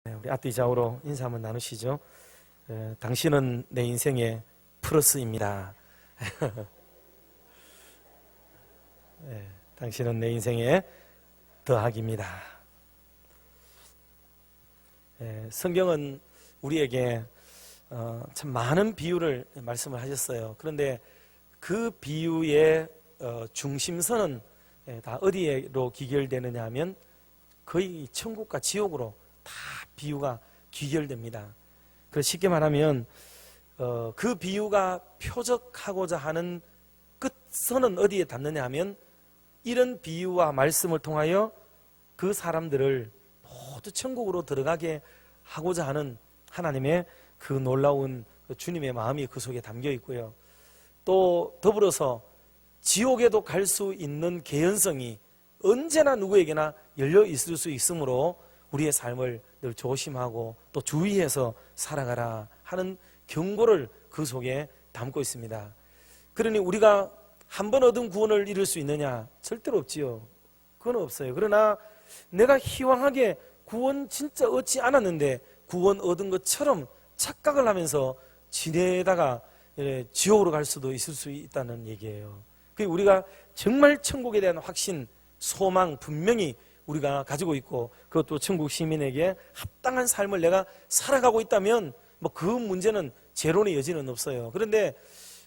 우리 앞뒤 좌우로 인사 한번 나누시죠. 당신은 내 인생의 플러스입니다. 당신은 내 인생의 더하기입니다. 성경은 우리에게 참 많은 비유를 말씀을 하셨어요. 그런데 그 비유의 중심선은 다 어디로 귀결되느냐 하면 거의 천국과 지옥으로 다 비유가 귀결됩니다. 그래서 쉽게 말하면 그 비유가 표적하고자 하는 끝선은 어디에 닿느냐 하면 이런 비유와 말씀을 통하여 그 사람들을 모두 천국으로 들어가게 하고자 하는 하나님의 그 놀라운 주님의 마음이 그 속에 담겨 있고요. 또 더불어서 지옥에도 갈 수 있는 개연성이 언제나 누구에게나 열려 있을 수 있으므로 우리의 삶을 늘 조심하고 또 주의해서 살아가라 하는 경고를 그 속에 담고 있습니다. 그러니 우리가 한 번 얻은 구원을 잃을 수 있느냐? 절대로 없지요. 그건 없어요. 그러나 내가 희망하게 구원 진짜 얻지 않았는데 구원 얻은 것처럼 착각을 하면서 지내다가 지옥으로 갈 수도 있을 수 있다는 얘기예요. 우리가 정말 천국에 대한 확신, 소망 분명히 우리가 가지고 있고 그것도 천국 시민에게 합당한 삶을 내가 살아가고 있다면 뭐 그 문제는 재론의 여지는 없어요. 그런데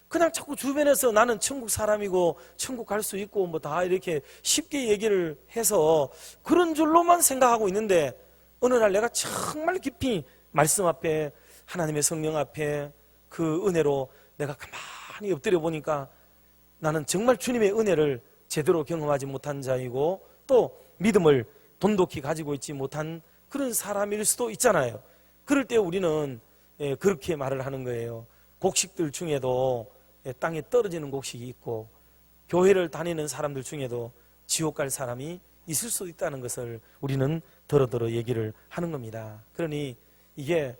그냥 자꾸 주변에서 나는 천국 사람이고 천국 갈 수 있고 뭐 다 이렇게 쉽게 얘기를 해서 그런 줄로만 생각하고 있는데 어느 날 내가 정말 깊이 말씀 앞에 하나님의 성령 앞에 그 은혜로 내가 가만히 엎드려 보니까 나는 정말 주님의 은혜를 제대로 경험하지 못한 자이고 또 믿음을 돈독히 가지고 있지 못한 그런 사람일 수도 있잖아요. 그럴 때 우리는 그렇게 말을 하는 거예요. 곡식들 중에도 땅에 떨어지는 곡식이 있고 교회를 다니는 사람들 중에도 지옥 갈 사람이 있을 수 있다는 것을 우리는 더러더러 얘기를 하는 겁니다. 그러니 이게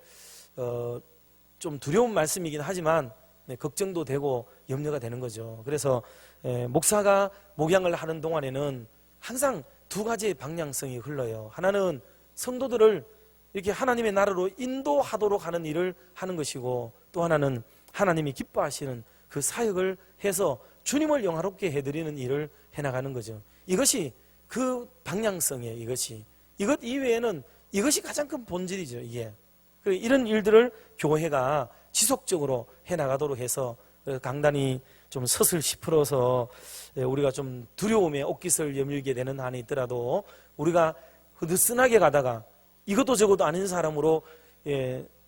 좀 두려운 말씀이긴 하지만 걱정도 되고 염려가 되는 거죠. 그래서 목사가 목양을 하는 동안에는 항상 두 가지의 방향성이 흘러요. 하나는 성도들을 이렇게 하나님의 나라로 인도하도록 하는 일을 하는 것이고 또 하나는 하나님이 기뻐하시는 그 사역을 해서 주님을 영화롭게 해드리는 일을 해나가는 거죠. 이것이 그 방향성이에요. 이것 이외에는 이것이 가장 큰 본질이죠. 이게 이런 일들을 교회가 지속적으로 해나가도록 해서 강단이 좀 서슬 시풀어서 우리가 좀 두려움에 옷깃을 여밀게 되는 한이 있더라도 우리가 느슨하게 가다가 이것도 저것도 아닌 사람으로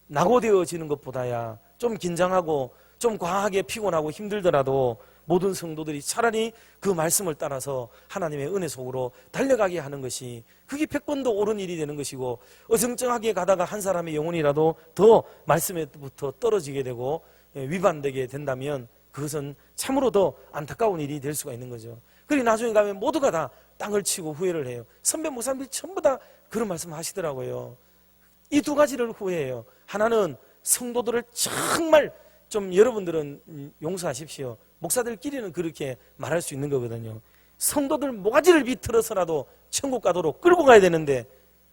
낙오되어지는 것보다야 좀 긴장하고 좀 과하게 피곤하고 힘들더라도 모든 성도들이 차라리 그 말씀을 따라서 하나님의 은혜 속으로 달려가게 하는 것이 그게 100번도 옳은 일이 되는 것이고 어정쩡하게 가다가 한 사람의 영혼이라도 더 말씀에부터 떨어지게 되고 위반되게 된다면 그것은 참으로 더 안타까운 일이 될 수가 있는 거죠. 그리고 나중에 가면 모두가 다 땅을 치고 후회를 해요. 선배 목사님들이 전부 다 그런 말씀 하시더라고요. 이 두 가지를 후회해요. 하나는 성도들을 정말 좀 여러분들은 용서하십시오. 목사들끼리는 그렇게 말할 수 있는 거거든요. 성도들 모가지를 비틀어서라도 천국 가도록 끌고 가야 되는데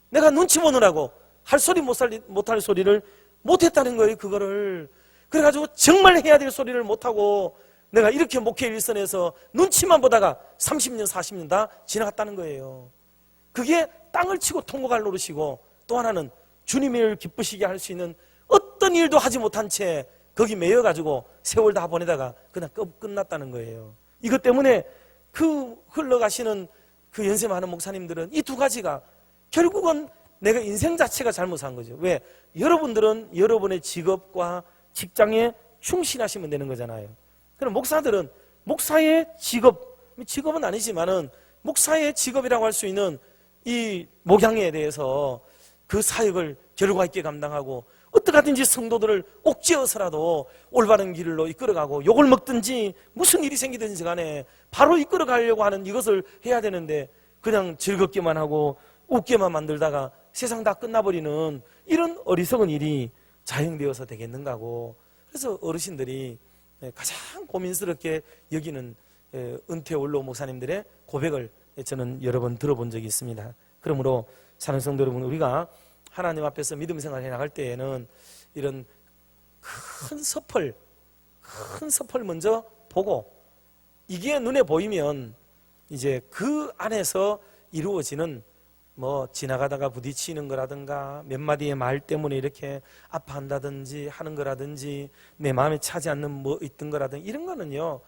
내가 눈치 보느라고 할 소리 못할 소리를 못했다는 거예요. 그거를 그래가지고 정말 해야 될 소리를 못하고 내가 이렇게 목회 일선에서 눈치만 보다가 30년 40년 다 지나갔다는 거예요. 그게 땅을 치고 통곡할 노릇이고 또 하나는 주님을 기쁘시게 할 수 있는 어떤 일도 하지 못한 채 거기 매여가지고 세월 다 보내다가 그냥 끝났다는 거예요. 이것 때문에 그 흘러가시는 그 연세 많은 목사님들은 이 두 가지가 결국은 내가 인생 자체가 잘못한 거죠. 왜? 여러분들은 여러분의 직업과 직장에 충실하시면 되는 거잖아요. 그럼 목사들은 목사의 직업은 아니지만은 목사의 직업이라고 할 수 있는 이 목양에 대해서 그 사역을 결과 있게 감당하고 어떻게 하든지 성도들을 옥죄어서라도 올바른 길로 이끌어가고 욕을 먹든지 무슨 일이 생기든지 간에 바로 이끌어가려고 하는 이것을 해야 되는데 그냥 즐겁게만 하고 웃게만 만들다가 세상 다 끝나버리는 이런 어리석은 일이 자행되어서 되겠는가고. 그래서 어르신들이 가장 고민스럽게 여기는 은퇴 원로 목사님들의 고백을 저는 여러 번 들어본 적이 있습니다. 그러므로 사는 성도 여러분, 우리가 하나님 앞에서 믿음 생활해 나갈 때에는 이런 큰 섭을 먼저 보고 이게 눈에 보이면 이제 그 안에서 이루어지는 뭐 지나가다가 부딪히는 거라든가 몇 마디의 말 때문에 이렇게 아파한다든지 하는 거라든지 내 마음에 차지 않는 뭐 있던 거라든지 이런 거는요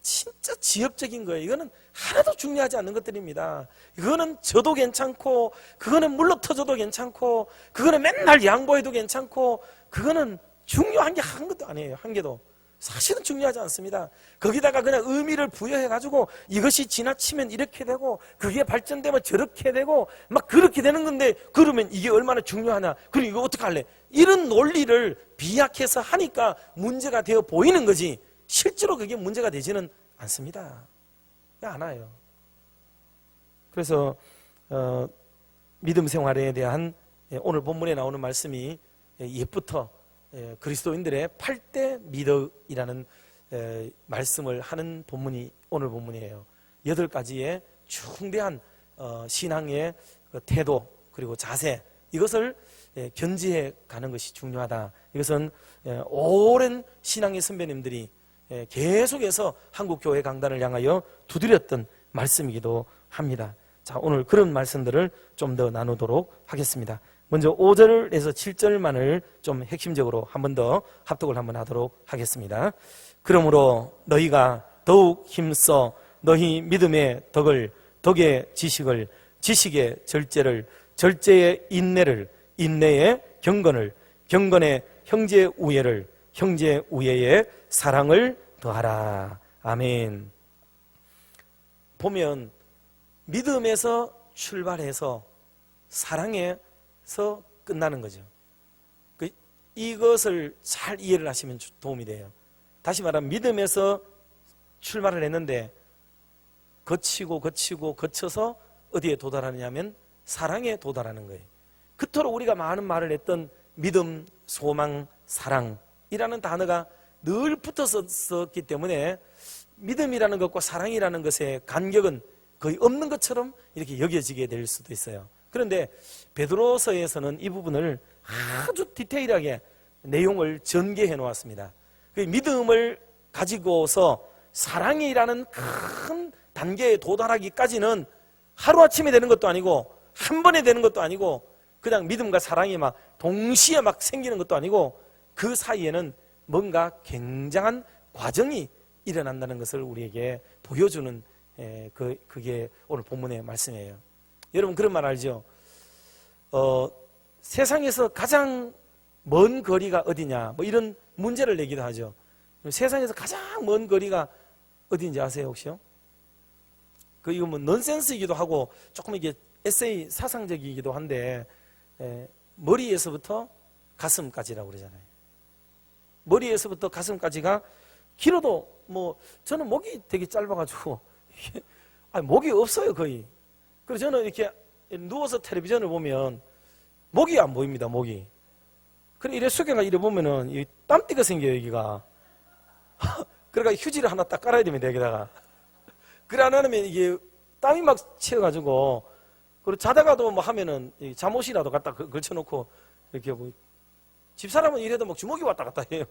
진짜 지엽적인 거예요. 이거는 하나도 중요하지 않는 것들입니다. 이거는 져도 괜찮고 그거는 물러터져도 괜찮고 그거는 맨날 양보해도 괜찮고 그거는 중요한 게 한 것도 아니에요. 한 개도 사실은 중요하지 않습니다. 거기다가 그냥 의미를 부여해가지고 이것이 지나치면 이렇게 되고 그게 발전되면 저렇게 되고 막 그렇게 되는 건데 그러면 이게 얼마나 중요하냐 그리고 이거 어떡할래 이런 논리를 비약해서 하니까 문제가 되어 보이는 거지 실제로 그게 문제가 되지는 않습니다. 않아요. 그래서 믿음 생활에 대한 오늘 본문에 나오는 말씀이 옛부터 그리스도인들의 8대 미덕이라는 말씀을 하는 본문이 오늘 본문이에요. 8가지의 중대한 신앙의 태도 그리고 자세 이것을 견지해 가는 것이 중요하다. 이것은 오랜 신앙의 선배님들이 계속해서 한국교회 강단을 향하여 두드렸던 말씀이기도 합니다. 자, 오늘 그런 말씀들을 좀 더 나누도록 하겠습니다. 먼저 5절에서 7절만을 좀 핵심적으로 한 번 더 합독을 한번 하도록 하겠습니다. 그러므로 너희가 더욱 힘써 너희 믿음의 덕을, 덕의 지식을, 지식의 절제를, 절제의 인내를, 인내의 경건을, 경건의 형제 우애를, 형제 우애의 사랑을 더하라. 아멘. 보면 믿음에서 출발해서 사랑에서 끝나는 거죠. 이것을 잘 이해를 하시면 도움이 돼요. 다시 말하면 믿음에서 출발을 했는데 거쳐서 어디에 도달하느냐면 사랑에 도달하는 거예요. 그토록 우리가 많은 말을 했던 믿음, 소망, 사랑이라는 단어가 늘 붙었었기 때문에 믿음이라는 것과 사랑이라는 것의 간격은 거의 없는 것처럼 이렇게 여겨지게 될 수도 있어요. 그런데 베드로서에서는 이 부분을 아주 디테일하게 내용을 전개해 놓았습니다. 그 믿음을 가지고서 사랑이라는 큰 단계에 도달하기까지는 하루아침에 되는 것도 아니고 한 번에 되는 것도 아니고 그냥 믿음과 사랑이 막 동시에 막 생기는 것도 아니고 그 사이에는 뭔가 굉장한 과정이 일어난다는 것을 우리에게 보여주는 그게 오늘 본문의 말씀이에요. 여러분 그런 말 알죠? 세상에서 가장 먼 거리가 어디냐 뭐 이런 문제를 내기도 하죠. 세상에서 가장 먼 거리가 어디인지 아세요 혹시요? 이거 뭐 넌센스이기도 하고 조금 이게 에세이 사상적이기도 한데 머리에서부터 가슴까지라고 그러잖아요. 머리에서부터 가슴까지가 길어도 뭐 저는 목이 되게 짧아가지고 목이 없어요 거의. 그래서 저는 이렇게 누워서 텔레비전을 보면 목이 안 보입니다. 목이. 그래 이래 숙여가 이래 보면은 이 땀띠가 생겨요 여기가. 그러니까 휴지를 하나 딱 깔아야 됩니다 여기다가. 그래 안 하면 이게 땀이 막 채워가지고 그리고 자다가도 뭐 하면은 잠옷이라도 갖다 걸쳐놓고 이렇게 뭐 집사람은 이래도 막 주먹이 왔다 갔다 해요.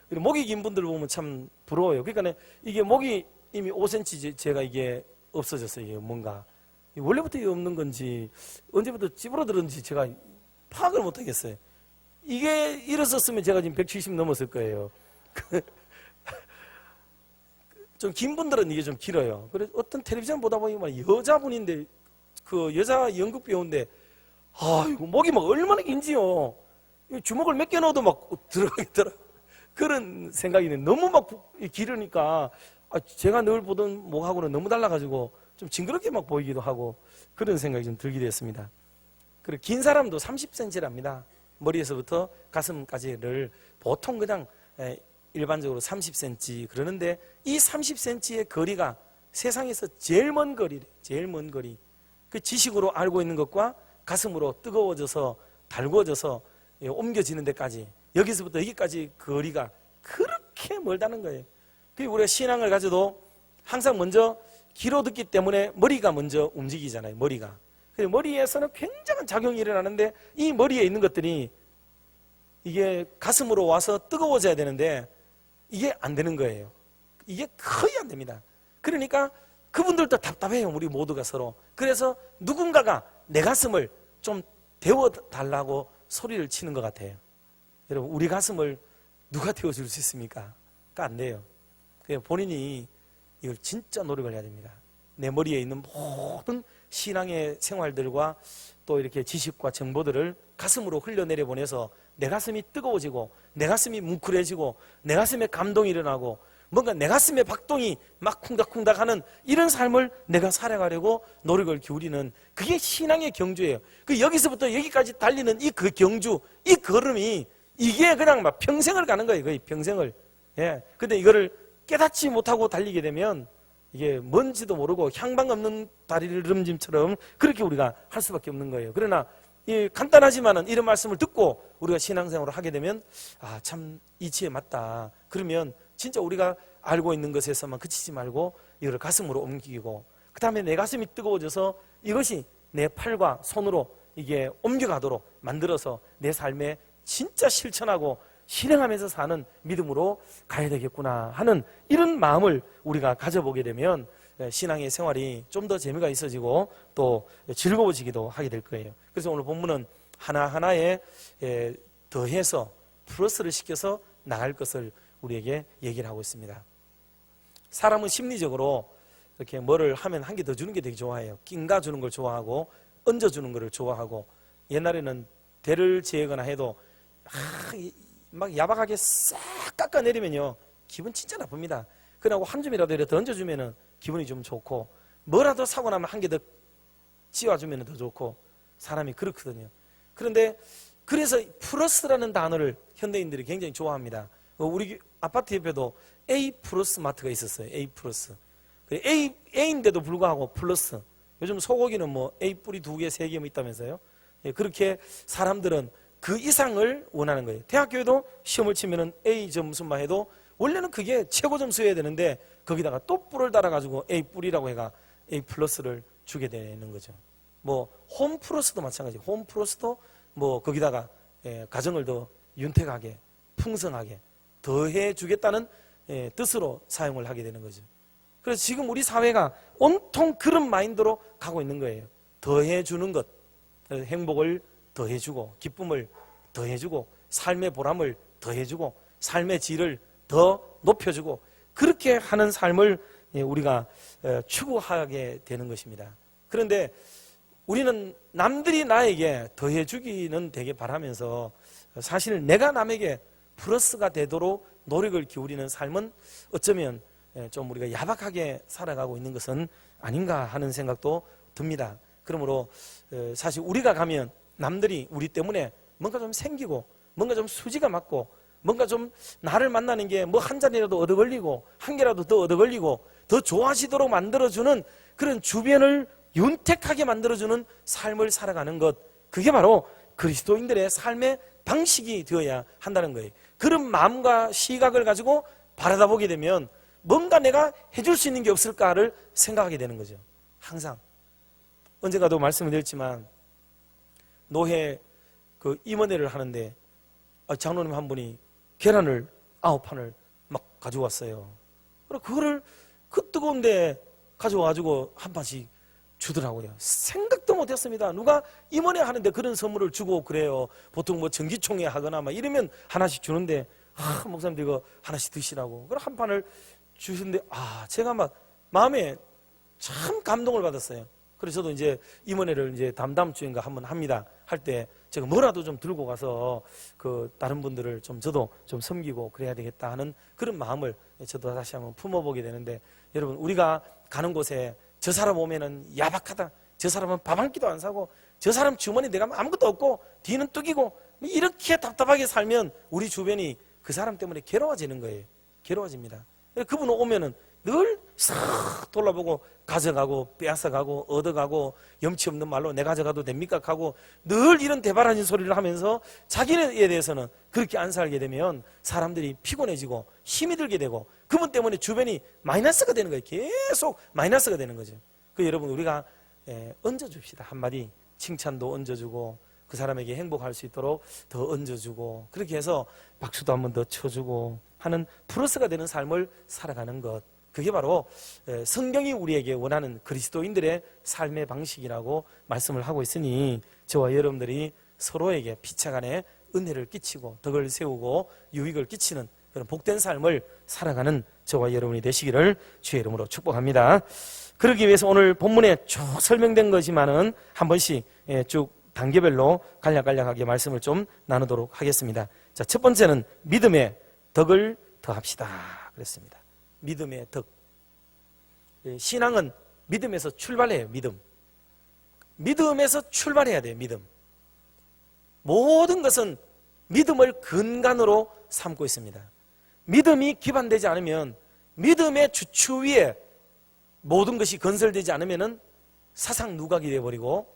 목이 긴 분들 보면 참 부러워요. 그러니까 이게 목이 이미 5cm 제가 이게 없어졌어요. 이게 뭔가 원래부터 이게 없는 건지 언제부터 찌부러들었는지 제가 파악을 못 하겠어요. 이게 일었었으면 제가 지금 170 넘었을 거예요. 좀 긴 분들은 이게 좀 길어요. 그래서 어떤 텔레비전 보다 보니까 여자분인데 그 여자 연극 배우인데 이거 목이 막 얼마나 긴지요. 주먹을 몇 개 넣어도 막 들어가겠더라. 그런 생각이 너무 막 길으니까 제가 늘 보던 목하고는 너무 달라가지고 좀 징그럽게 막 보이기도 하고 그런 생각이 좀 들기도 했습니다. 그리고 긴 사람도 30cm랍니다. 머리에서부터 가슴까지를 보통 그냥 일반적으로 30cm 그러는데 이 30cm의 거리가 세상에서 제일 먼 거리래. 제일 먼 거리. 그 지식으로 알고 있는 것과 가슴으로 뜨거워져서 달궈져서 옮겨지는 데까지 여기서부터 여기까지 거리가 그렇게 멀다는 거예요. 그리고 우리가 신앙을 가져도 항상 먼저 귀로 듣기 때문에 머리가 먼저 움직이잖아요. 머리가. 머리에서는 굉장한 작용이 일어나는데 이 머리에 있는 것들이 이게 가슴으로 와서 뜨거워져야 되는데 이게 안 되는 거예요. 이게 거의 안 됩니다. 그러니까 그분들도 답답해요. 우리 모두가 서로. 그래서 누군가가 내 가슴을 좀 데워달라고 소리를 치는 것 같아요. 여러분, 우리 가슴을 누가 데워줄 수 있습니까? 그러니까 안 돼요. 본인이 이걸 진짜 노력을 해야 됩니다. 내 머리에 있는 모든 신앙의 생활들과 또 이렇게 지식과 정보들을 가슴으로 흘려내려 보내서 내 가슴이 뜨거워지고 내 가슴이 뭉클해지고 내 가슴에 감동이 일어나고 뭔가 내 가슴에 박동이 막 쿵닥쿵닥 하는 이런 삶을 내가 살아가려고 노력을 기울이는 그게 신앙의 경주예요. 여기서부터 여기까지 달리는 이 그 경주, 이 걸음이 이게 그냥 막 평생을 가는 거예요. 거의 평생을. 예. 근데 이거를 깨닫지 못하고 달리게 되면 이게 뭔지도 모르고 향방 없는 다리름짐처럼 그렇게 우리가 할 수밖에 없는 거예요. 그러나 이 간단하지만은 이런 말씀을 듣고 우리가 신앙생활을 하게 되면 아, 참 이치에 맞다. 그러면 진짜 우리가 알고 있는 것에서만 그치지 말고 이걸 가슴으로 옮기고 그 다음에 내 가슴이 뜨거워져서 이것이 내 팔과 손으로 이게 옮겨가도록 만들어서 내 삶에 진짜 실천하고 실행하면서 사는 믿음으로 가야 되겠구나 하는 이런 마음을 우리가 가져보게 되면 신앙의 생활이 좀 더 재미가 있어지고 또 즐거워지기도 하게 될 거예요. 그래서 오늘 본문은 하나하나에 더해서 플러스를 시켜서 나갈 것을 우리에게 얘기를 하고 있습니다. 사람은 심리적으로 이렇게 뭐를 하면 한 개 더 주는 게 되게 좋아해요. 낑가 주는 걸 좋아하고 얹어주는 걸 좋아하고 옛날에는 대를 재거나 해도 막 야박하게 싹 깎아내리면요 기분 진짜 나쁩니다. 그러고 한 줌이라도 이렇게 더 얹어주면 기분이 좀 좋고 뭐라도 사고 나면 한 개 더 씌워주면 더 좋고 사람이 그렇거든요. 그런데 그래서 플러스라는 단어를 현대인들이 굉장히 좋아합니다. 우리 아파트 옆에도 A 플러스 마트가 있었어요. A 플러스. A인데도 불구하고 플러스. 요즘 소고기는 뭐 A 뿌리 2개, 3개 뭐 있다면서요. 그렇게 사람들은 그 이상을 원하는 거예요. 대학교에도 시험을 치면은 A 점수만 해도 원래는 그게 최고 점수여야 되는데 거기다가 또 뿔을 달아가지고 A 뿔이라고 해가 A 플러스를 주게 되는 거죠. 뭐 홈 플러스도 마찬가지예요. 홈 플러스도 뭐 거기다가 가정을 더 윤택하게 풍성하게 더해 주겠다는 뜻으로 사용을 하게 되는 거죠. 그래서 지금 우리 사회가 온통 그런 마인드로 가고 있는 거예요. 더해 주는 것, 행복을 더해주고 기쁨을 더해주고 삶의 보람을 더해주고 삶의 질을 더 높여주고 그렇게 하는 삶을 우리가 추구하게 되는 것입니다. 그런데 우리는 남들이 나에게 더해주기는 되게 바라면서 사실 내가 남에게 플러스가 되도록 노력을 기울이는 삶은 어쩌면 좀 우리가 야박하게 살아가고 있는 것은 아닌가 하는 생각도 듭니다. 그러므로 사실 우리가 가면 남들이 우리 때문에 뭔가 좀 생기고 뭔가 좀 수지가 맞고 뭔가 좀 나를 만나는 게 뭐 한 잔이라도 얻어 걸리고 한 개라도 더 얻어 걸리고 더 좋아지도록 만들어주는 그런 주변을 윤택하게 만들어주는 삶을 살아가는 것, 그게 바로 그리스도인들의 삶의 방식이 되어야 한다는 거예요. 그런 마음과 시각을 가지고 바라다 보게 되면 뭔가 내가 해줄 수 있는 게 없을까를 생각하게 되는 거죠. 항상 언젠가도 말씀을 드렸지만 노회 그 임원회를 하는데 장로님 한 분이 계란을 9판을 막 가져왔어요. 그거를 그 뜨거운데 가져와가지고 한 판씩 주더라고요. 생각도 못했습니다. 누가 임원회 하는데 그런 선물을 주고 그래요. 보통 뭐 정기총회 하거나 막 이러면 하나씩 주는데 목사님들 이거 하나씩 드시라고. 그럼 한 판을 주시는데 제가 막 마음에 참 감동을 받았어요. 그래서 저도 이제 임원회를 이제 다음 주인가 한번 합니다. 할 때 제가 뭐라도 좀 들고 가서 그 다른 분들을 좀 저도 좀 섬기고 그래야 되겠다 하는 그런 마음을 저도 다시 한번 품어보게 되는데, 여러분 우리가 가는 곳에 저 사람 오면은 야박하다, 저 사람은 밥 한 끼도 안 사고, 저 사람 주머니 내가 아무것도 없고 뒤는 뚝이고, 이렇게 답답하게 살면 우리 주변이 그 사람 때문에 괴로워지는 거예요. 괴로워집니다. 그분 오면은 늘 싹 돌아보고 가져가고 빼앗아가고 얻어가고 염치 없는 말로 내 가져가도 됩니까 하고 늘 이런 대바라진 소리를 하면서 자기네에 대해서는 그렇게 안 살게 되면 사람들이 피곤해지고 힘이 들게 되고 그분 때문에 주변이 마이너스가 되는 거예요. 계속 마이너스가 되는 거죠. 여러분 우리가 얹어줍시다. 한마디 칭찬도 얹어주고 그 사람에게 행복할 수 있도록 더 얹어주고 그렇게 해서 박수도 한 번 더 쳐주고 하는 플러스가 되는 삶을 살아가는 것, 그게 바로 성경이 우리에게 원하는 그리스도인들의 삶의 방식이라고 말씀을 하고 있으니 저와 여러분들이 서로에게 피차간에 은혜를 끼치고 덕을 세우고 유익을 끼치는 그런 복된 삶을 살아가는 저와 여러분이 되시기를 주의 이름으로 축복합니다. 그러기 위해서 오늘 본문에 쭉 설명된 거지만은 한 번씩 쭉 단계별로 간략간략하게 말씀을 좀 나누도록 하겠습니다. 자, 첫 번째는 믿음의 덕을 더합시다 그랬습니다. 믿음의 덕. 신앙은 믿음에서 출발해요. 믿음에서 출발해야 돼요. 믿음. 모든 것은 믿음을 근간으로 삼고 있습니다. 믿음이 기반되지 않으면, 믿음의 주추 위에 모든 것이 건설되지 않으면 사상 누각이 되어버리고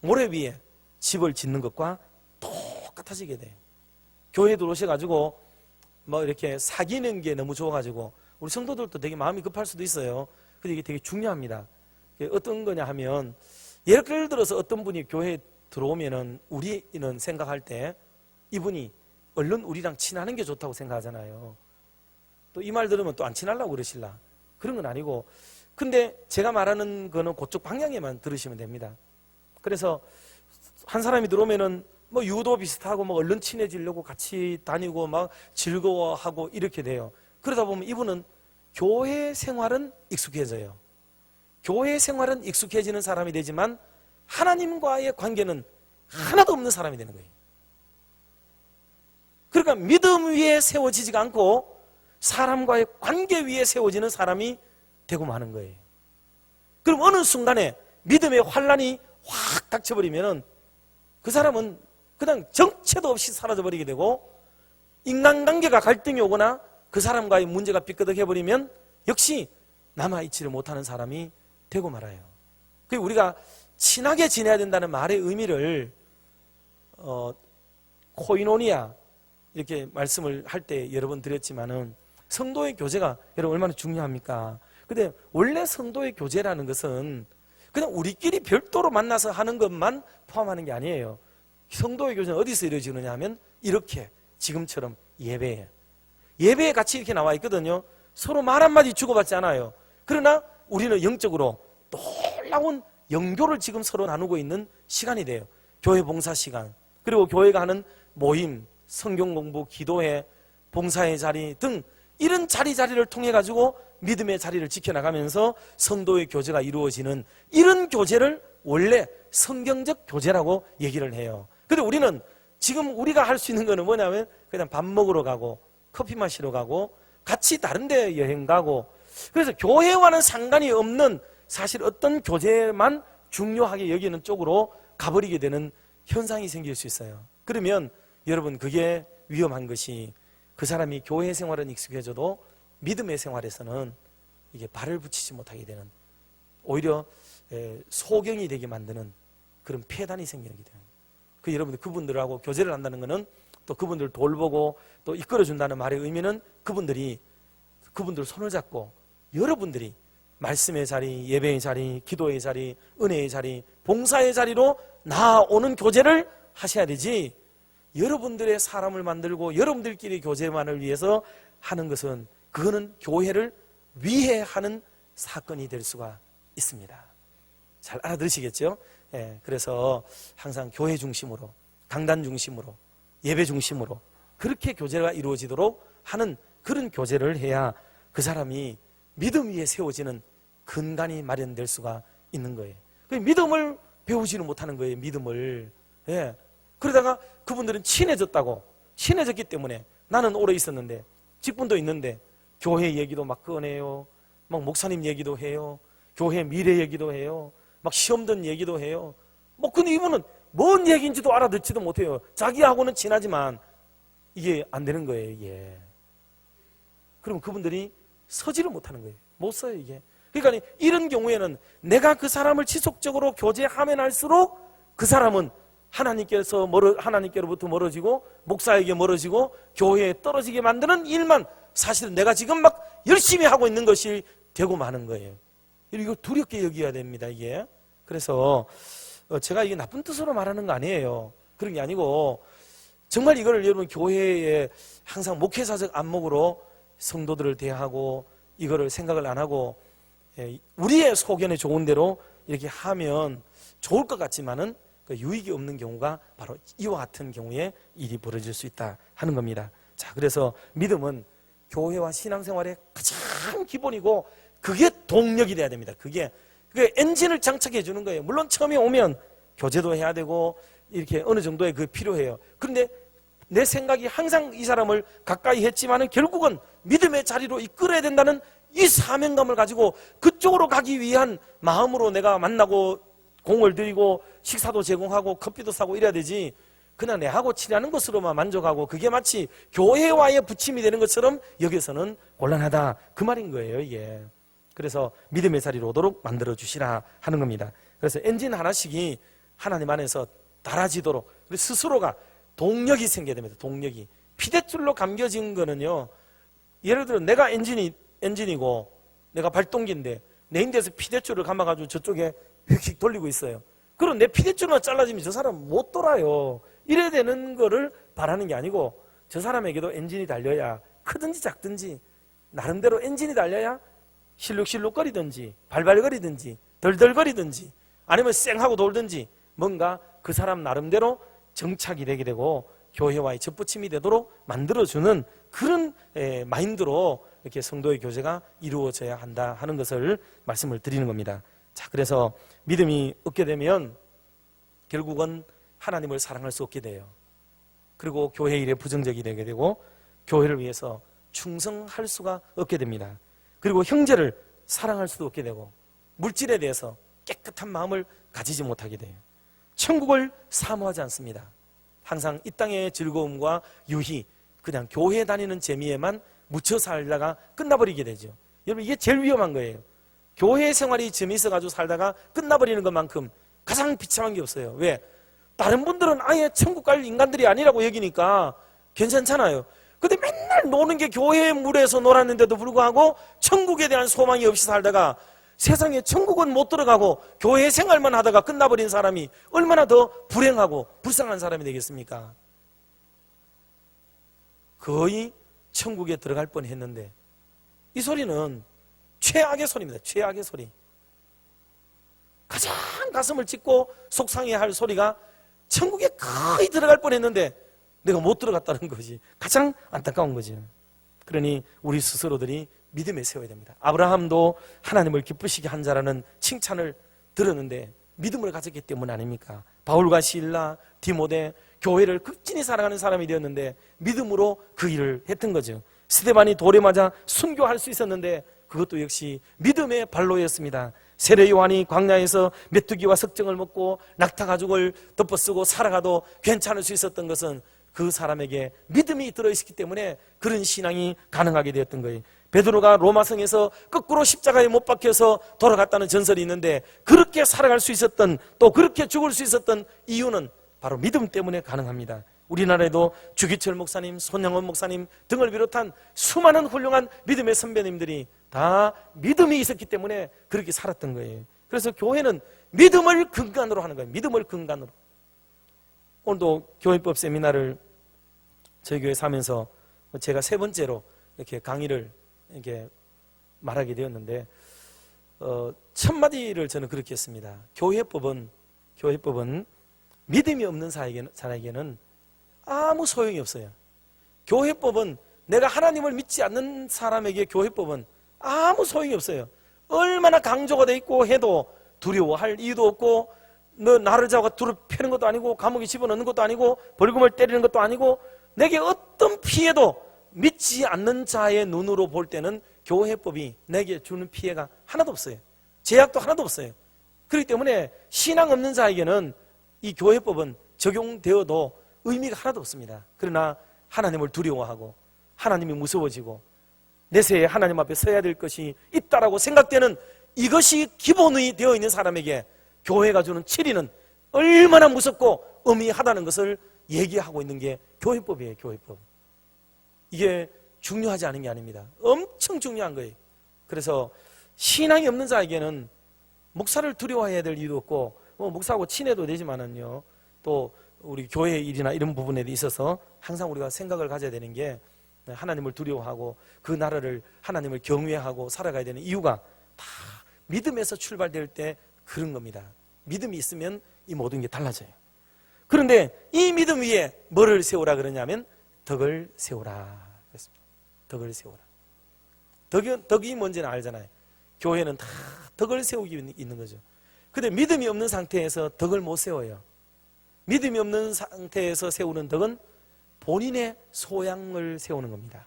모래 위에 집을 짓는 것과 똑같아지게 돼요. 교회에 들어오셔가지고 뭐 이렇게 사귀는 게 너무 좋아가지고, 우리 성도들도 되게 마음이 급할 수도 있어요. 근데 이게 되게 중요합니다. 어떤 거냐 하면, 예를 들어서 어떤 분이 교회에 들어오면은 우리는 생각할 때 이분이 얼른 우리랑 친하는 게 좋다고 생각하잖아요. 또 이 말 들으면 또 안 친하려고 그러실라. 그런 건 아니고, 근데 제가 말하는 거는 그쪽 방향에만 들으시면 됩니다. 그래서 한 사람이 들어오면은 뭐 유도 비슷하고 뭐 얼른 친해지려고 같이 다니고 막 즐거워하고 이렇게 돼요. 그러다 보면 이분은 교회 생활은 익숙해져요. 교회 생활은 익숙해지는 사람이 되지만 하나님과의 관계는 하나도 없는 사람이 되는 거예요. 그러니까 믿음 위에 세워지지가 않고 사람과의 관계 위에 세워지는 사람이 되고 마는 거예요. 그럼 어느 순간에 믿음의 환란이 확 닥쳐버리면은 그 사람은 그냥 정체도 없이 사라져버리게 되고, 인간관계가 갈등이 오거나 그 사람과의 문제가 삐끗해버리면 역시 남아있지를 못하는 사람이 되고 말아요. 그리고 우리가 친하게 지내야 된다는 말의 의미를 코이노니아 이렇게 말씀을 할 때 여러 번 드렸지만은, 성도의 교제가 여러분 얼마나 중요합니까? 근데 원래 성도의 교제라는 것은 그냥 우리끼리 별도로 만나서 하는 것만 포함하는 게 아니에요. 성도의 교제는 어디서 이루어지느냐 하면 이렇게 지금처럼 예배에 같이 이렇게 나와 있거든요. 서로 말 한마디 주고받지 않아요. 그러나 우리는 영적으로 놀라운 영교를 지금 서로 나누고 있는 시간이 돼요. 교회 봉사 시간, 그리고 교회가 하는 모임, 성경 공부, 기도회, 봉사의 자리 등 이런 자리를 통해 가지고 믿음의 자리를 지켜나가면서 성도의 교제가 이루어지는 이런 교제를 원래 성경적 교제라고 얘기를 해요. 근데 우리는 지금 우리가 할 수 있는 거는 뭐냐면 그냥 밥 먹으러 가고 커피 마시러 가고 같이 다른 데 여행 가고, 그래서 교회와는 상관이 없는 사실 어떤 교제만 중요하게 여기는 쪽으로 가버리게 되는 현상이 생길 수 있어요. 그러면 여러분, 그게 위험한 것이, 그 사람이 교회 생활은 익숙해져도 믿음의 생활에서는 이게 발을 붙이지 못하게 되는, 오히려 소경이 되게 만드는 그런 폐단이 생기게 되는. 그 여러분들 그분들하고 교제를 한다는 것은 또 그분들 돌보고 또 이끌어준다는 말의 의미는 그분들 손을 잡고 여러분들이 말씀의 자리, 예배의 자리, 기도의 자리, 은혜의 자리, 봉사의 자리로 나아오는 교제를 하셔야 되지, 여러분들의 사람을 만들고 여러분들끼리 교제만을 위해서 하는 것은, 그거는 교회를 위해하는 사건이 될 수가 있습니다. 잘 알아들으시겠죠? 그래서 항상 교회 중심으로, 강단 중심으로, 예배 중심으로 그렇게 교제가 이루어지도록 하는 그런 교제를 해야 그 사람이 믿음 위에 세워지는 근간이 마련될 수가 있는 거예요. 믿음을 배우지는 못하는 거예요. 믿음을. 그러다가 그분들은 친해졌기 때문에, 나는 오래 있었는데 직분도 있는데 교회 얘기도 막 꺼내요. 막 목사님 얘기도 해요. 교회 미래 얘기도 해요. 막 시험 든 얘기도 해요. 근데 이분은 뭔 얘기인지도 알아듣지도 못해요. 자기하고는 친하지만 이게 안 되는 거예요. 그럼 그분들이 서지를 못하는 거예요. 못 써요, 이게. 그러니까 이런 경우에는 내가 그 사람을 지속적으로 교제하면 할수록 그 사람은 하나님께로부터 멀어지고 목사에게 멀어지고 교회에 떨어지게 만드는 일만 사실은 내가 지금 막 열심히 하고 있는 것이 되고 마는 거예요. 이거 두렵게 여겨야 됩니다, 이게. 그래서 제가 이게 나쁜 뜻으로 말하는 거 아니에요. 그런 게 아니고 정말 이걸 여러분 교회에 항상 목회사적 안목으로 성도들을 대하고 이거를 생각을 안 하고 우리의 소견에 좋은 대로 이렇게 하면 좋을 것 같지만은 그 유익이 없는 경우가 바로 이와 같은 경우에 일이 벌어질 수 있다 하는 겁니다. 자, 그래서 믿음은 교회와 신앙생활의 가장 기본이고 그게 동력이 돼야 됩니다. 그게 엔진을 장착해 주는 거예요. 물론 처음에 오면 교제도 해야 되고 이렇게 어느 정도의 그 필요해요. 그런데 내 생각이 항상 이 사람을 가까이 했지만은 결국은 믿음의 자리로 이끌어야 된다는 이 사명감을 가지고 그쪽으로 가기 위한 마음으로 내가 만나고 공을 들이고 식사도 제공하고 커피도 사고 이래야 되지, 그냥 내하고 친하는 것으로만 만족하고 그게 마치 교회와의 부침이 되는 것처럼 여기서는 곤란하다 그 말인 거예요, 이게. 그래서 믿음의 자리로 오도록 만들어 주시라 하는 겁니다. 그래서 엔진 하나씩이 하나님 안에서 달아지도록 스스로가 동력이 생겨야 됩니다. 동력이. 피대줄로 감겨진 거는요, 예를 들어 내가 엔진이고 내가 발동기인데 내 인대에서 피대줄을 감아가지고 저쪽에 휙휙 돌리고 있어요. 그럼 내 피대줄만 잘라지면 저 사람 못 돌아요. 이래야 되는 거를 바라는 게 아니고 저 사람에게도 엔진이 달려야, 크든지 작든지 나름대로 엔진이 달려야 실룩실룩거리든지 발발거리든지 덜덜거리든지 아니면 쌩하고 돌든지 뭔가 그 사람 나름대로 정착이 되게 되고 교회와의 접붙임이 되도록 만들어주는 그런 마인드로 이렇게 성도의 교제가 이루어져야 한다 하는 것을 말씀을 드리는 겁니다. 자, 그래서 믿음이 없게 되면 결국은 하나님을 사랑할 수 없게 돼요. 그리고 교회 일에 부정적이 되게 되고 교회를 위해서 충성할 수가 없게 됩니다. 그리고 형제를 사랑할 수도 없게 되고 물질에 대해서 깨끗한 마음을 가지지 못하게 돼요. 천국을 사모하지 않습니다. 항상 이 땅의 즐거움과 유희, 그냥 교회 다니는 재미에만 묻혀 살다가 끝나버리게 되죠. 여러분, 이게 제일 위험한 거예요. 교회 생활이 재미있어가지고 살다가 끝나버리는 것만큼 가장 비참한 게 없어요. 왜? 다른 분들은 아예 천국 갈 인간들이 아니라고 여기니까 괜찮잖아요. 근데 맨날 노는 게 교회의 물에서 놀았는데도 불구하고 천국에 대한 소망이 없이 살다가 세상에 천국은 못 들어가고 교회 생활만 하다가 끝나버린 사람이 얼마나 더 불행하고 불쌍한 사람이 되겠습니까? 거의 천국에 들어갈 뻔했는데 이 소리는 최악의 소리입니다. 최악의 소리. 가장 가슴을 찢고 속상해야 할 소리가 천국에 거의 들어갈 뻔했는데 내가 못 들어갔다는 것이 가장 안타까운 거죠. 그러니 우리 스스로들이 믿음에 세워야 됩니다. 아브라함도 하나님을 기쁘시게 한 자라는 칭찬을 들었는데 믿음을 가졌기 때문 아닙니까? 바울과 실라, 디모데, 교회를 극진히 사랑하는 사람이 되었는데 믿음으로 그 일을 했던 거죠. 스데반이 돌에 맞아 순교할 수 있었는데 그것도 역시 믿음의 발로였습니다. 세례 요한이 광야에서 메뚜기와 석정을 먹고 낙타 가죽을 덮어쓰고 살아가도 괜찮을 수 있었던 것은 그 사람에게 믿음이 들어있었기 때문에 그런 신앙이 가능하게 되었던 거예요. 베드로가 로마성에서 거꾸로 십자가에 못 박혀서 돌아갔다는 전설이 있는데 그렇게 살아갈 수 있었던, 또 그렇게 죽을 수 있었던 이유는 바로 믿음 때문에 가능합니다. 우리나라에도 주기철 목사님, 손양원 목사님 등을 비롯한 수많은 훌륭한 믿음의 선배님들이 다 믿음이 있었기 때문에 그렇게 살았던 거예요. 그래서 교회는 믿음을 근간으로 하는 거예요. 믿음을 근간으로. 오늘도 교회법 세미나를 저희 교회 사면서 제가 세 번째로 이렇게 강의를 이렇게 말하게 되었는데 첫 마디를 저는 그렇게 했습니다. 교회법은 믿음이 없는 사람에게는 아무 소용이 없어요. 교회법은 내가 하나님을 믿지 않는 사람에게 교회법은 아무 소용이 없어요. 얼마나 강조가 돼 있고 해도 두려워할 이유도 없고, 너 나를 잡아 두루 패는 것도 아니고 감옥에 집어넣는 것도 아니고 벌금을 때리는 것도 아니고 내게 어떤 피해도 믿지 않는 자의 눈으로 볼 때는 교회법이 내게 주는 피해가 하나도 없어요. 제약도 하나도 없어요. 그렇기 때문에 신앙 없는 자에게는 이 교회법은 적용되어도 의미가 하나도 없습니다. 그러나 하나님을 두려워하고 하나님이 무서워지고 내세에 하나님 앞에 서야 될 것이 있다라고 생각되는 이것이 기본이 되어 있는 사람에게 교회가 주는 치리는 얼마나 무섭고 의미하다는 것을 얘기하고 있는 게 교회법이에요. 교회법. 이게 중요하지 않은 게 아닙니다. 엄청 중요한 거예요. 그래서 신앙이 없는 자에게는 목사를 두려워해야 될 이유도 없고 목사하고 친해도 되지만은요, 또 우리 교회 일이나 이런 부분에 있어서 항상 우리가 생각을 가져야 되는 게 하나님을 두려워하고 그 나라를 하나님을 경외하고 살아가야 되는 이유가 다 믿음에서 출발될 때 그런 겁니다. 믿음이 있으면 이 모든 게 달라져요. 그런데 이 믿음 위에 뭐를 세우라 그러냐면 덕을 세우라 그랬습니다. 덕을 세우라. 덕이 뭔지는 알잖아요. 교회는 다 덕을 세우기 있는 거죠. 근데 믿음이 없는 상태에서 덕을 못 세워요. 믿음이 없는 상태에서 세우는 덕은 본인의 소양을 세우는 겁니다.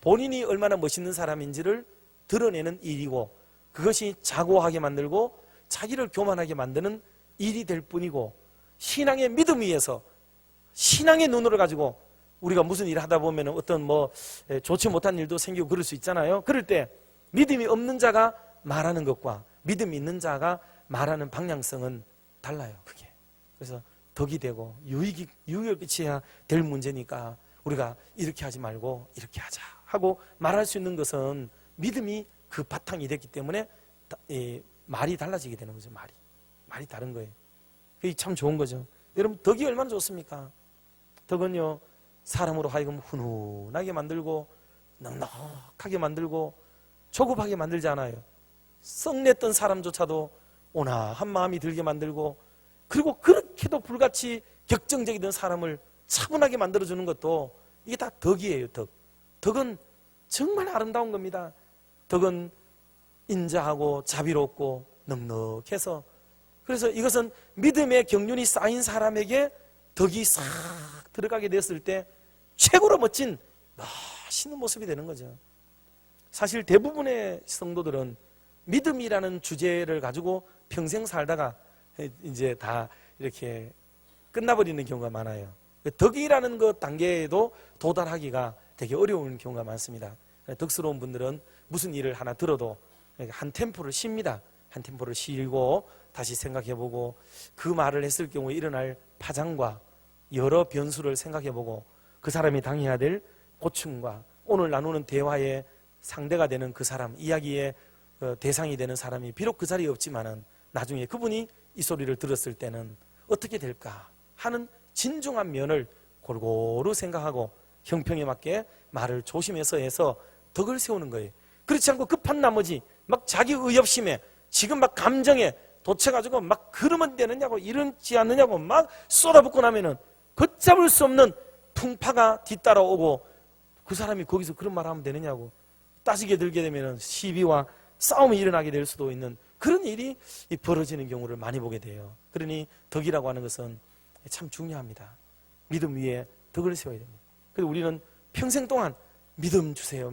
본인이 얼마나 멋있는 사람인지를 드러내는 일이고, 그것이 자고하게 만들고 자기를 교만하게 만드는 일이 될 뿐이고, 신앙의 믿음 위에서 신앙의 눈으로 가지고 우리가 무슨 일을 하다 보면 어떤 좋지 못한 일도 생기고 그럴 수 있잖아요. 그럴 때 믿음이 없는 자가 말하는 것과 믿음이 있는 자가 말하는 방향성은 달라요. 그게. 그래서 덕이 되고 유익을 끼쳐야 될 문제니까 우리가 이렇게 하지 말고 이렇게 하자 하고 말할 수 있는 것은 믿음이 그 바탕이 됐기 때문에 말이 달라지게 되는 거죠. 말이 다른 거예요. 그게 참 좋은 거죠. 여러분, 덕이 얼마나 좋습니까? 덕은요, 사람으로 하여금 훈훈하게 만들고 넉넉하게 만들고 조급하게 만들지 않아요. 썩냈던 사람조차도 온화한 마음이 들게 만들고, 그리고 그렇게도 불같이 격정적이던 사람을 차분하게 만들어주는 것도 이게 다 덕이에요. 덕은 정말 아름다운 겁니다. 덕은 인자하고 자비롭고 넉넉해서, 그래서 이것은 믿음의 경륜이 쌓인 사람에게 덕이 싹 들어가게 됐을 때 최고로 멋진 멋있는 모습이 되는 거죠. 사실 대부분의 성도들은 믿음이라는 주제를 가지고 평생 살다가 이제 다 이렇게 끝나버리는 경우가 많아요. 덕이라는 그 단계에도 도달하기가 되게 어려운 경우가 많습니다. 덕스러운 분들은 무슨 일을 하나 들어도 한 템포를 쉽니다. 한 템포를 쉬고 다시 생각해보고, 그 말을 했을 경우에 일어날 파장과 여러 변수를 생각해보고, 그 사람이 당해야 될 고충과 오늘 나누는 대화의 상대가 되는 그 사람, 이야기의 대상이 되는 사람이 비록 그 자리에 없지만은 나중에 그분이 이 소리를 들었을 때는 어떻게 될까 하는 진중한 면을 골고루 생각하고 형평에 맞게 말을 조심해서 해서 덕을 세우는 거예요. 그렇지 않고 급한 나머지 막 자기 의협심에 지금 막 감정에 돋쳐가지고 막 그러면 되느냐고 이러지 않느냐고 막 쏟아붓고 나면은 걷잡을 수 없는 풍파가 뒤따라오고, 그 사람이 거기서 그런 말 하면 되느냐고 따지게 들게 되면은 시비와 싸움이 일어나게 될 수도 있는 그런 일이 벌어지는 경우를 많이 보게 돼요. 그러니 덕이라고 하는 것은 참 중요합니다. 믿음 위에 덕을 세워야 됩니다. 그리고 우리는 평생 동안 믿음 주세요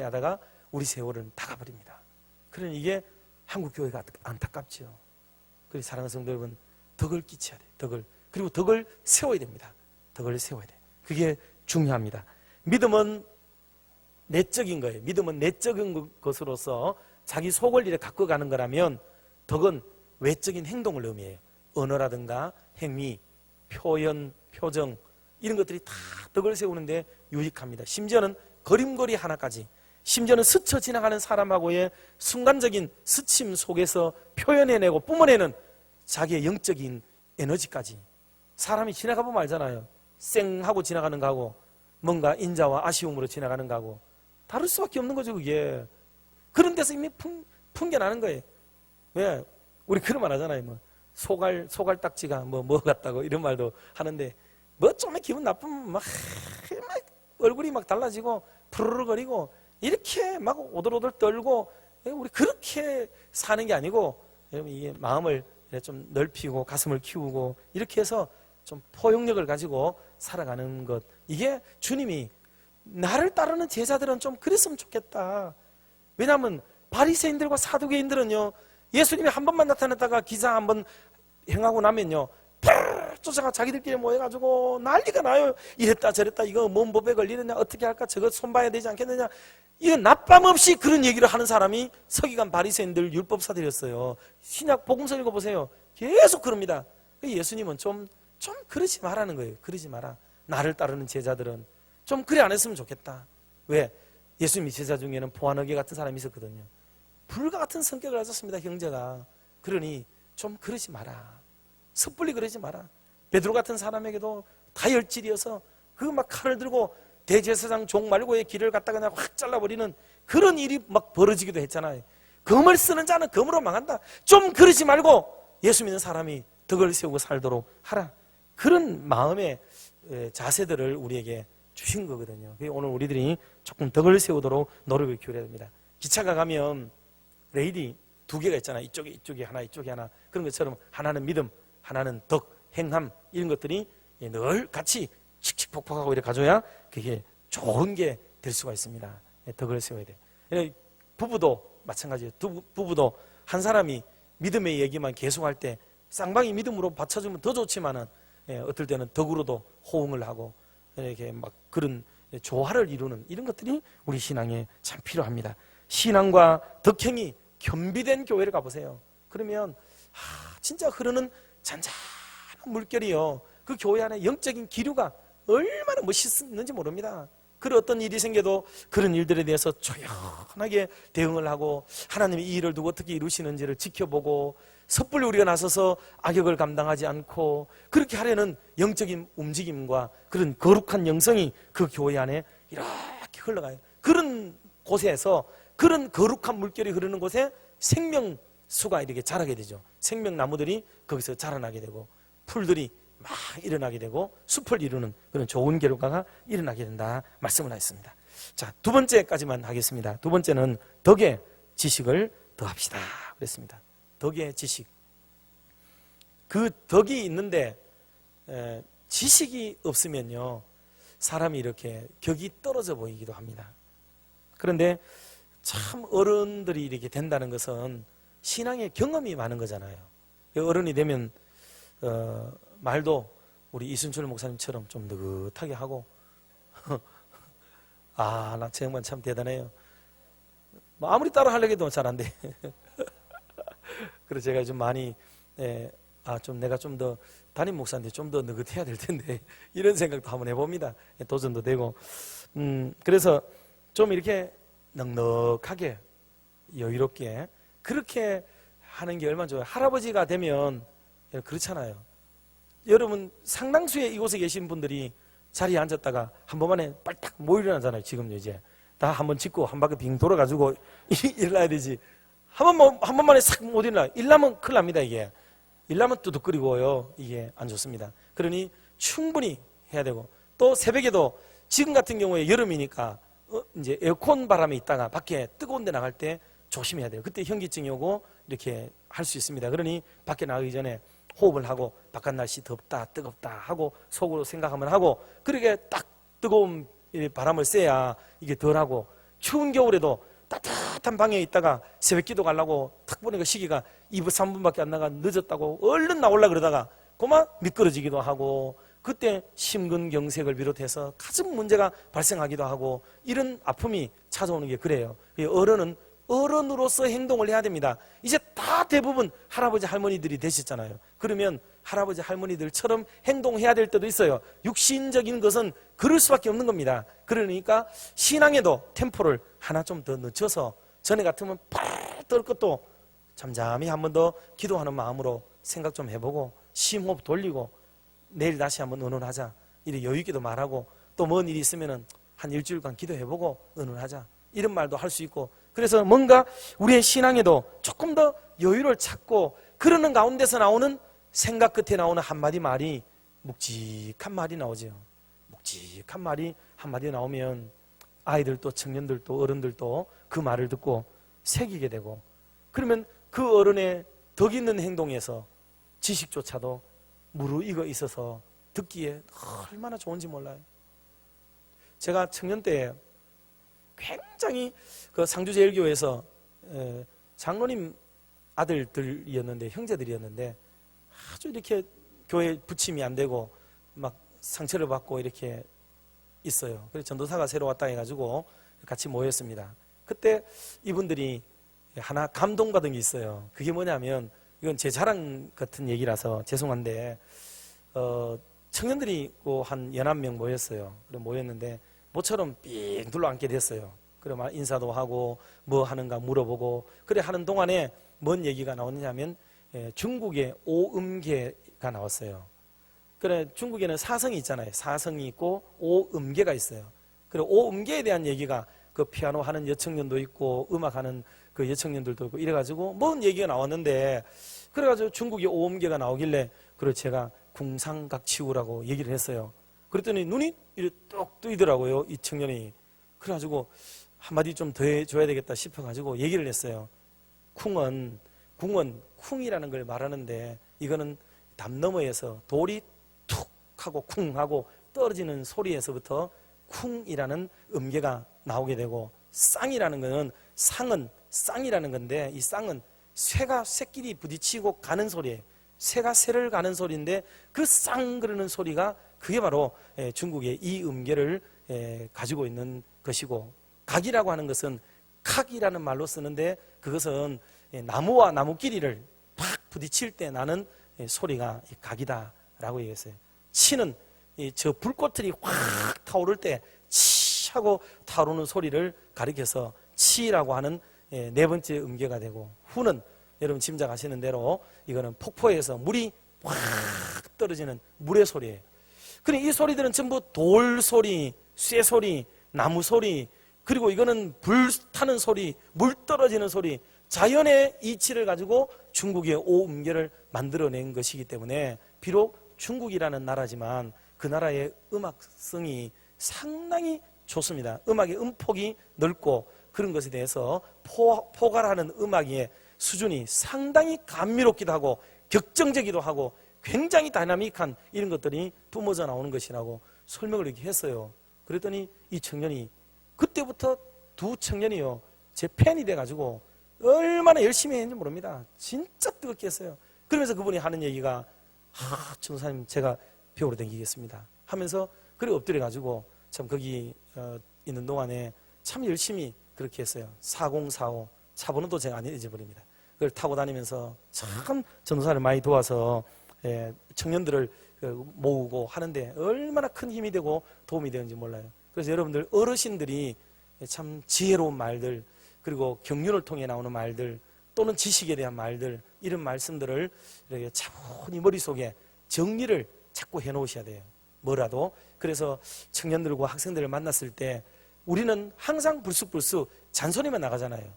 하다가 우리 세월은 다 가버립니다. 그러니 이게 한국교회가 안타깝죠. 그래서 사랑하는 성도 여러분, 덕을 끼쳐야 돼요. 그리고 덕을 세워야 됩니다. 덕을 세워야 돼요. 그게 중요합니다. 믿음은 내적인 거예요. 믿음은 내적인 것으로서 자기 속을 이렇게 갖고 가는 거라면, 덕은 외적인 행동을 의미해요. 언어라든가 행위, 표현, 표정, 이런 것들이 다 덕을 세우는데 유익합니다. 심지어는 걸음걸이 하나까지, 심지어는 스쳐 지나가는 사람하고의 순간적인 스침 속에서 표현해내고 뿜어내는 자기의 영적인 에너지까지. 사람이 지나가 보면 알잖아요. 쌩 하고 지나가는 거하고 뭔가 인자와 아쉬움으로 지나가는 거하고 다를 수밖에 없는 거죠. 그게 그런 데서 이미 풍겨나는 거예요. 왜? 우리 그런 말 하잖아요. 소갈딱지가 뭐 같다고 이런 말도 하는데, 좀의 기분 나쁘면 막 얼굴이 막 달라지고 푸르르거리고 이렇게 막 오돌오돌 떨고, 우리 그렇게 사는 게 아니고, 여러분 이게 마음을 좀 넓히고 가슴을 키우고 이렇게 해서 좀 포용력을 가지고 살아가는 것, 이게 주님이 나를 따르는 제자들은 좀 그랬으면 좋겠다. 왜냐하면 바리새인들과 사두개인들은요, 예수님이 한 번만 나타났다가 기사 한 번 행하고 나면요 쫓아가 자기들끼리 모여가지고 난리가 나요. 이랬다 저랬다, 이거 뭔 법에 걸리느냐, 어떻게 할까, 저거 손봐야 되지 않겠느냐, 이거 낮밤 없이 그런 얘기를 하는 사람이 서기관 바리새인들 율법사들이었어요. 신약 복음서 읽어보세요. 계속 그럽니다. 예수님은 좀 그러지 말라는 거예요. 그러지 마라. 나를 따르는 제자들은 좀 그래 안 했으면 좋겠다. 왜? 예수님이 제자 중에는 보아너게 같은 사람이 있었거든요. 불과 같은 성격을 가졌습니다. 형제가 그러니 좀 그러지 마라. 섣불리 그러지 마라. 베드로 같은 사람에게도 다혈질이어서 그 막 칼을 들고 대제사장 종 말고의 길을 갖다가 그냥 확 잘라버리는 그런 일이 막 벌어지기도 했잖아요. 검을 쓰는 자는 검으로 망한다. 좀 그러지 말고 예수 믿는 사람이 덕을 세우고 살도록 하라. 그런 마음의 자세들을 우리에게 주신 거거든요. 오늘 우리들이 조금 덕을 세우도록 노력을 기울여야 됩니다. 기차가 가면 레일이 두 개가 있잖아요. 이쪽에 하나, 이쪽에 하나. 그런 것처럼 하나는 믿음, 하나는 덕, 행함, 이런 것들이 늘 같이 칙칙폭폭하고 이렇게 가져야 그게 좋은 게 될 수가 있습니다. 덕을 세워야 돼요. 부부도 마찬가지예요. 부부도 한 사람이 믿음의 얘기만 계속할 때 쌍방이 믿음으로 받쳐주면 더 좋지만은 어떨 때는 덕으로도 호응을 하고 이렇게 막 그런 조화를 이루는 이런 것들이 우리 신앙에 참 필요합니다. 신앙과 덕행이 겸비된 교회를 가보세요. 그러면 진짜 흐르는 잔잔한 물결이요. 그 교회 안에 영적인 기류가 얼마나 멋있는지 모릅니다. 그런 어떤 일이 생겨도 그런 일들에 대해서 조용하게 대응을 하고 하나님이 이 일을 두고 어떻게 이루시는지를 지켜보고 섣불리 우리가 나서서 악역을 감당하지 않고 그렇게 하려는 영적인 움직임과 그런 거룩한 영성이 그 교회 안에 이렇게 흘러가요. 그런 곳에서 그런 거룩한 물결이 흐르는 곳에 생명수가 이렇게 자라게 되죠. 생명나무들이 거기서 자라나게 되고 풀들이 막 일어나게 되고 숲을 이루는 그런 좋은 결과가 일어나게 된다 말씀을 하셨습니다. 자, 두 번째까지만 하겠습니다. 두 번째는 덕의 지식을 더합시다 그랬습니다. 덕의 지식. 그 덕이 있는데 지식이 없으면요 사람이 이렇게 격이 떨어져 보이기도 합니다. 그런데 참 어른들이 이렇게 된다는 것은 신앙의 경험이 많은 거잖아요. 어른이 되면 말도 우리 이순철 목사님처럼 좀 느긋하게 하고 나 정말 참 대단해요. 뭐 아무리 따라 하려고 해도 잘 안 돼. 그래서 제가 좀 많이 좀 내가 좀 더 담임 목사인데 좀 더 느긋해야 될 텐데 이런 생각도 한번 해봅니다. 도전도 되고 그래서 좀 이렇게 넉넉하게 여유롭게 그렇게 하는 게 얼마나 좋아요. 할아버지가 되면 그렇잖아요. 여러분 상당수의 이곳에 계신 분들이 자리에 앉았다가 한 번만에 빨딱 못 일어나잖아요. 지금 이제 다 한 번 짚고 한 바퀴 빙 돌아가지고 일어나야 되지. 한 번만에 싹 못 일어나. 일나면 큰일 납니다. 이게 일나면 뚜둑거리고요. 이게 안 좋습니다. 그러니 충분히 해야 되고 또 새벽에도 지금 같은 경우에 여름이니까 이제 에어컨 바람이 있다가 밖에 뜨거운 데 나갈 때 조심해야 돼요. 그때 현기증이 오고 이렇게 할 수 있습니다. 그러니 밖에 나가기 전에 호흡을 하고 바깥 날씨 덥다 뜨겁다 하고 속으로 생각하면 하고 그렇게 딱 뜨거운 바람을 쐬야 이게 덜하고 추운 겨울에도 따뜻한 방에 있다가 새벽 기도 가려고 탁 보니까 시기가 2분 3분밖에 안 나가 늦었다고 얼른 나오려고 그러다가 그만 미끄러지기도 하고 그때 심근경색을 비롯해서 가슴 문제가 발생하기도 하고 이런 아픔이 찾아오는 게 그래요. 어른은 어른으로서 행동을 해야 됩니다. 이제 다 대부분 할아버지 할머니들이 되셨잖아요. 그러면 할아버지 할머니들처럼 행동해야 될 때도 있어요. 육신적인 것은 그럴 수밖에 없는 겁니다. 그러니까 신앙에도 템포를 하나 좀 더 늦춰서 전에 같으면 팔 떨 것도 잠잠히 한 번 더 기도하는 마음으로 생각 좀 해보고 심호흡 돌리고 내일 다시 한번 의논하자. 이렇게 여유 있게도 말하고 또 먼 일이 있으면 한 일주일간 기도해보고 의논하자. 이런 말도 할 수 있고 그래서 뭔가 우리의 신앙에도 조금 더 여유를 찾고 그러는 가운데서 나오는 생각 끝에 나오는 한마디 말이 묵직한 말이 나오죠. 묵직한 말이 한마디 나오면 아이들도 청년들도 어른들도 그 말을 듣고 새기게 되고 그러면 그 어른의 덕 있는 행동에서 지식조차도 무르익어 있어서 듣기에 얼마나 좋은지 몰라요. 제가 청년 때 굉장히 그 상주제일교회에서 장로님 아들들이었는데 형제들이었는데 아주 이렇게 교회 부침이 안 되고 막 상처를 받고 이렇게 있어요. 그래서 전도사가 새로 왔다 해가지고 같이 모였습니다. 그때 이분들이 하나 감동받은 게 있어요. 그게 뭐냐면 이건 제 자랑 같은 얘기라서 죄송한데 청년들이 한 11명 모였어요. 그럼 모였는데 모처럼 삥 둘러앉게 됐어요. 그러면 인사도 하고 뭐 하는가 물어보고 그래 하는 동안에 뭔 얘기가 나오느냐면 중국의 오음계가 나왔어요. 그래, 중국에는 사성이 있잖아요. 사성이 있고 오음계가 있어요. 그리고 오음계에 대한 얘기가 그 피아노 하는 여청년도 있고 음악하는 그 여청년들도 있고 이래가지고 뭔 얘기가 나왔는데, 그래가지고 중국의 오음계가 나오길래 그래 제가 궁상각치우라고 얘기를 했어요. 그랬더니 눈이 이렇게 똑 뜨이더라고요, 이 청년이. 그래가지고 한마디 좀 더 해줘야 되겠다 싶어가지고 얘기를 했어요. 궁은 쿵이라는 걸 말하는데, 이거는 담 너머에서 돌이 툭 하고 쿵 하고 떨어지는 소리에서부터 쿵이라는 음계가 나오게 되고, 쌍이라는 거는 상은 쌍이라는 건데, 이 쌍은 쇠가 쇠끼리 부딪히고 가는 소리예요. 새가 새를 가는 소리인데, 그 쌍 그러는 소리가 그게 바로 중국의 이 음계를 가지고 있는 것이고, 각이라고 하는 것은 칵이라는 말로 쓰는데, 그것은 나무와 나무끼리를 팍 부딪힐 때 나는 소리가 각이다라고 얘기했어요. 치는 저 불꽃들이 확 타오를 때 치 하고 타오르는 소리를 가리켜서 치라고 하는 네 번째 음계가 되고, 후는 여러분 짐작하시는 대로 이거는 폭포에서 물이 확 떨어지는 물의 소리예요. 그러니까 이 소리들은 전부 돌 소리, 쇠 소리, 나무 소리, 그리고 이거는 불 타는 소리, 물 떨어지는 소리, 자연의 이치를 가지고 중국의 오음계를 만들어낸 것이기 때문에, 비록 중국이라는 나라지만 그 나라의 음악성이 상당히 좋습니다. 음악의 음폭이 넓고, 그런 것에 대해서 포괄하는 음악의 수준이 상당히 감미롭기도 하고 격정적이기도 하고 굉장히 다이나믹한 이런 것들이 뿜어져 나오는 것이라고 설명을 이렇게 했어요. 그랬더니 이 청년이, 그때부터 두 청년이요, 제 팬이 돼가지고 얼마나 열심히 했는지 모릅니다. 진짜 뜨겁게 했어요. 그러면서 그분이 하는 얘기가, 전도사님 제가 배우러 다니겠습니다 하면서 그래 엎드려가지고 참 거기 있는 동안에 참 열심히 그렇게 했어요. 4045 차번호도 제가 안 잊어버립니다. 그걸 타고 다니면서 참 전도사를 많이 도와서 청년들을 모으고 하는데 얼마나 큰 힘이 되고 도움이 되는지 몰라요. 그래서 여러분들 어르신들이 참 지혜로운 말들, 그리고 경륜을 통해 나오는 말들, 또는 지식에 대한 말들, 이런 말씀들을 이렇게 차분히 머릿속에 정리를 자꾸 해놓으셔야 돼요. 뭐라도. 그래서 청년들과 학생들을 만났을 때 우리는 항상 불쑥불쑥 잔소리만 나가잖아요.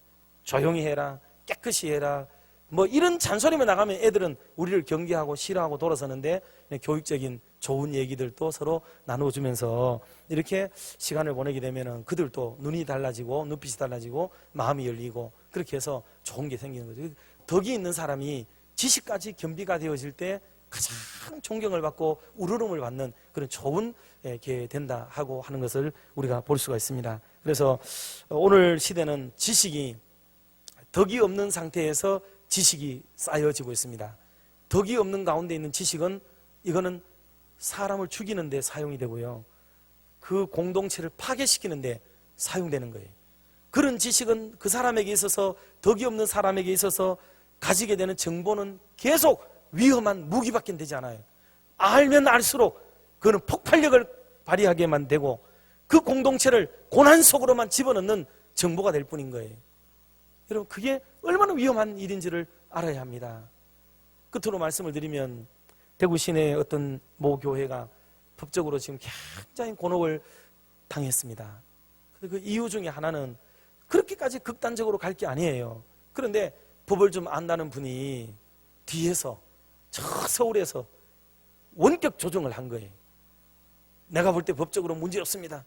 조용히 해라, 깨끗이 해라, 뭐 이런 잔소리만 나가면 애들은 우리를 경계하고 싫어하고 돌아서는데, 교육적인 좋은 얘기들도 서로 나눠주면서 이렇게 시간을 보내게 되면 그들도 눈이 달라지고 눈빛이 달라지고 마음이 열리고, 그렇게 해서 좋은 게 생기는 거죠. 덕이 있는 사람이 지식까지 겸비가 되어질 때 가장 존경을 받고 우러름을 받는 그런 좋은 게 된다 하고 하는 것을 우리가 볼 수가 있습니다. 그래서 오늘 시대는 지식이, 덕이 없는 상태에서 지식이 쌓여지고 있습니다. 덕이 없는 가운데 있는 지식은, 이거는 사람을 죽이는 데 사용이 되고요, 그 공동체를 파괴시키는 데 사용되는 거예요. 그런 지식은 그 사람에게 있어서, 덕이 없는 사람에게 있어서 가지게 되는 정보는 계속 위험한 무기밖에 되지 않아요. 알면 알수록 그는 폭발력을 발휘하게만 되고, 그 공동체를 고난 속으로만 집어넣는 정보가 될 뿐인 거예요. 여러분, 그게 얼마나 위험한 일인지를 알아야 합니다. 끝으로 말씀을 드리면, 대구 시내의 어떤 모 교회가 법적으로 지금 굉장히 곤혹을 당했습니다. 그 이유 중에 하나는 그렇게까지 극단적으로 갈 게 아니에요. 그런데 법을 좀 안다는 분이 뒤에서, 저 서울에서 원격 조정을 한 거예요. 내가 볼 때 법적으로 문제 없습니다.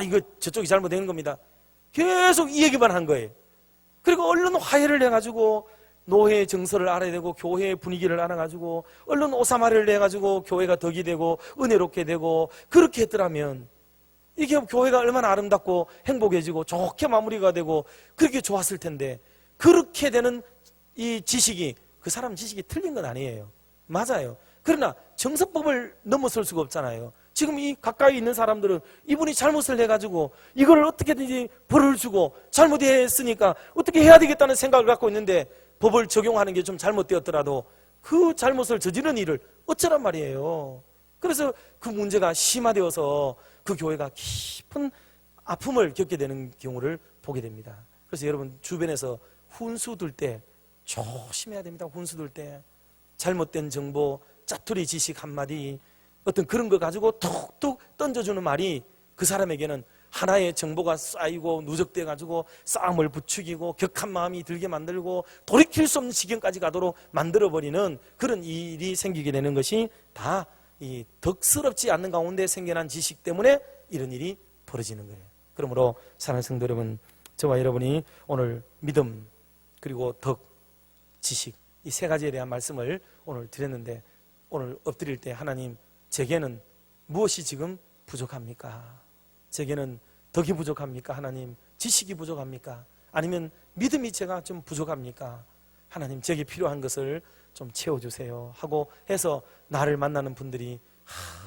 이거 저쪽이 잘못된 겁니다. 계속 이 얘기만 한 거예요. 그리고 얼른 화해를 해가지고 노회의 정서를 알아야 되고, 교회의 분위기를 알아가지고 얼른 오사마리를 내가지고 교회가 덕이 되고 은혜롭게 되고, 그렇게 했더라면 이게 교회가 얼마나 아름답고 행복해지고 좋게 마무리가 되고 그렇게 좋았을 텐데, 그렇게 되는 이 지식이, 그 사람 지식이 틀린 건 아니에요. 맞아요. 그러나 정서법을 넘어설 수가 없잖아요. 지금 이 가까이 있는 사람들은 이분이 잘못을 해가지고 이걸 어떻게든지 벌을 주고 잘못했으니까 어떻게 해야 되겠다는 생각을 갖고 있는데, 법을 적용하는 게 좀 잘못되었더라도 그 잘못을 저지른 일을 어쩌란 말이에요. 그래서 그 문제가 심화되어서 그 교회가 깊은 아픔을 겪게 되는 경우를 보게 됩니다. 그래서 여러분 주변에서 훈수 둘 때 조심해야 됩니다. 훈수들 때 잘못된 정보, 짜투리 지식 한마디, 어떤 그런 거 가지고 툭툭 던져주는 말이 그 사람에게는 하나의 정보가 쌓이고 누적돼 가지고 싸움을 부추기고 격한 마음이 들게 만들고 돌이킬 수 없는 지경까지 가도록 만들어버리는 그런 일이 생기게 되는 것이 다 이 덕스럽지 않는 가운데 생겨난 지식 때문에 이런 일이 벌어지는 거예요. 그러므로 사랑하는 성도 여러분, 저와 여러분이 오늘 믿음 그리고 덕, 지식 이 세 가지에 대한 말씀을 오늘 드렸는데, 오늘 엎드릴 때 하나님, 제게는 무엇이 지금 부족합니까? 제게는 덕이 부족합니까? 하나님, 지식이 부족합니까? 아니면 믿음이 제가 좀 부족합니까? 하나님, 제게 필요한 것을 좀 채워주세요 하고 해서 나를 만나는 분들이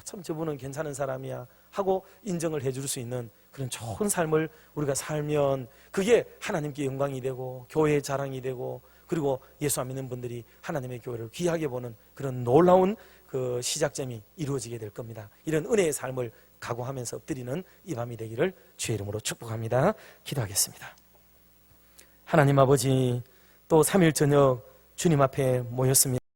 참 저분은 괜찮은 사람이야 하고 인정을 해줄 수 있는 그런 좋은 삶을 우리가 살면 그게 하나님께 영광이 되고 교회의 자랑이 되고, 그리고 예수 안 믿는 분들이 하나님의 교회를 귀하게 보는 그런 놀라운 그 시작점이 이루어지게 될 겁니다. 이런 은혜의 삶을 각오하면서 엎드리는 이 밤이 되기를 주의 이름으로 축복합니다. 기도하겠습니다. 하나님 아버지, 또 3일 저녁 주님 앞에 모였습니다.